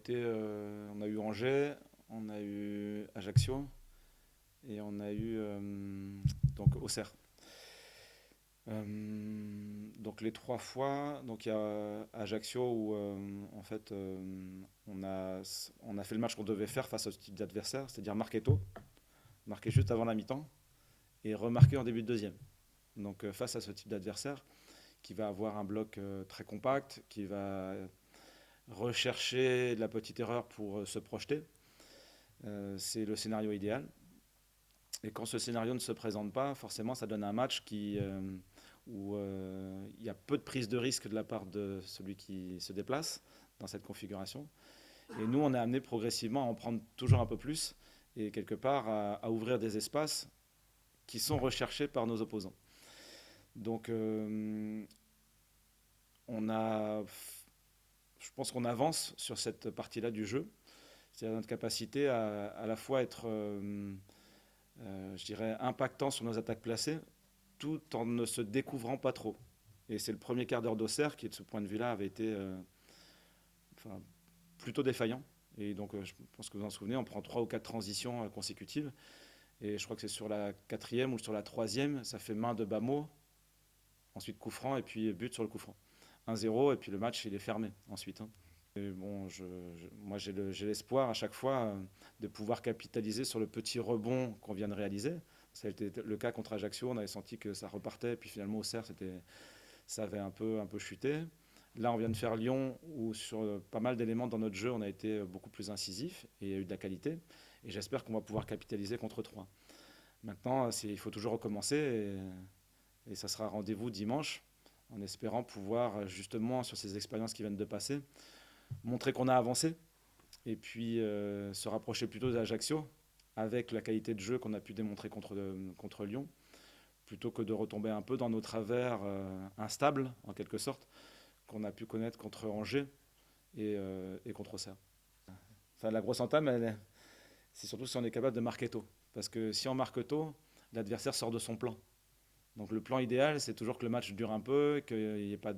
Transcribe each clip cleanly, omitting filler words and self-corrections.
on a eu Angers, on a eu Ajaccio et on a eu donc Auxerre. Donc les 3 fois, donc il y a Ajaccio où en fait on a fait le match qu'on devait faire face à ce type d'adversaire, c'est-à-dire marquer tôt, marquer juste avant la mi-temps et remarquer en début de deuxième. Donc face à ce type d'adversaire qui va avoir un bloc très compact, qui va rechercher de la petite erreur pour se projeter, c'est le scénario idéal. Et quand ce scénario ne se présente pas, forcément, ça donne un match où il y a peu de prise de risque de la part de celui qui se déplace dans cette configuration. Et nous, on est amené progressivement à en prendre toujours un peu plus et quelque part à ouvrir des espaces qui sont recherchés par nos opposants. Donc, on a, je pense qu'on avance sur cette partie-là du jeu, c'est-à-dire notre capacité à la fois être, je dirais, impactant sur nos attaques placées, tout en ne se découvrant pas trop. Et c'est le premier quart d'heure d'Auxerre qui, de ce point de vue-là, avait été enfin, plutôt défaillant. Et donc, je pense que vous en souvenez, on prend 3 ou 4 transitions consécutives. Et je crois que c'est sur la quatrième ou sur la troisième, ça fait main de Bamo, ensuite coup franc et puis but sur le coup franc. 1-0 et puis le match il est fermé ensuite, hein. Et bon, moi j'ai l'espoir à chaque fois de pouvoir capitaliser sur le petit rebond qu'on vient de réaliser. Ça a été le cas contre Ajaccio, on avait senti que ça repartait, et puis finalement au Auxerre, ça avait un peu chuté. Là, on vient de faire Lyon, où sur pas mal d'éléments dans notre jeu, on a été beaucoup plus incisif et il y a eu de la qualité. Et j'espère qu'on va pouvoir capitaliser contre 3. Maintenant, il faut toujours recommencer et ça sera rendez-vous dimanche, en espérant pouvoir justement, sur ces expériences qui viennent de passer, montrer qu'on a avancé et puis se rapprocher plutôt d'Ajaccio avec la qualité de jeu qu'on a pu démontrer contre Lyon, plutôt que de retomber un peu dans nos travers instables, en quelque sorte, qu'on a pu connaître contre Angers et contre Auxerre. Enfin, la grosse entame, c'est surtout si on est capable de marquer tôt. Parce que si on marque tôt, l'adversaire sort de son plan. Donc le plan idéal, c'est toujours que le match dure un peu, qu'il n'y ait pas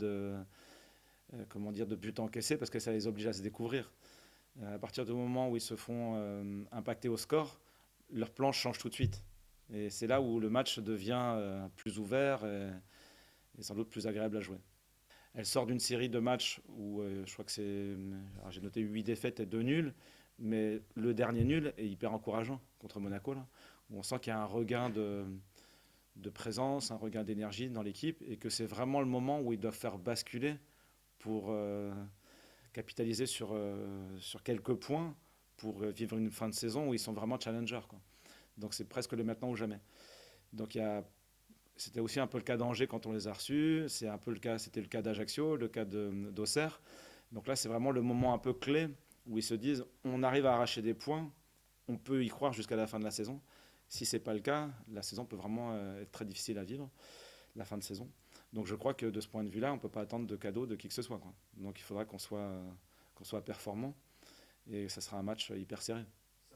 comment dire, de but encaissé, parce que ça les oblige à se découvrir. À partir du moment où ils se font impacter au score, leur plan change tout de suite. Et c'est là où le match devient plus ouvert et sans doute plus agréable à jouer. Elle sort d'une série de matchs où je crois que c'est. Alors, j'ai noté 8 défaites et 2 nuls, mais le dernier nul est hyper encourageant contre Monaco, là, où on sent qu'il y a un regain de présence, un regain d'énergie dans l'équipe et que c'est vraiment le moment où ils doivent faire basculer pour capitaliser sur quelques points pour vivre une fin de saison où ils sont vraiment challengers, quoi. Donc c'est presque le maintenant ou jamais. Donc c'était aussi un peu le cas d'Angers quand on les a reçus, c'était le cas d'Ajaccio, le cas d'Auxerre. Donc là c'est vraiment le moment un peu clé où ils se disent on arrive à arracher des points, on peut y croire jusqu'à la fin de la saison. Si ce n'est pas le cas, la saison peut vraiment être très difficile à vivre, la fin de saison. Donc je crois que de ce point de vue-là, on ne peut pas attendre de cadeaux de qui que ce soit, quoi. Donc il faudra qu'on soit performant et ça sera un match hyper serré.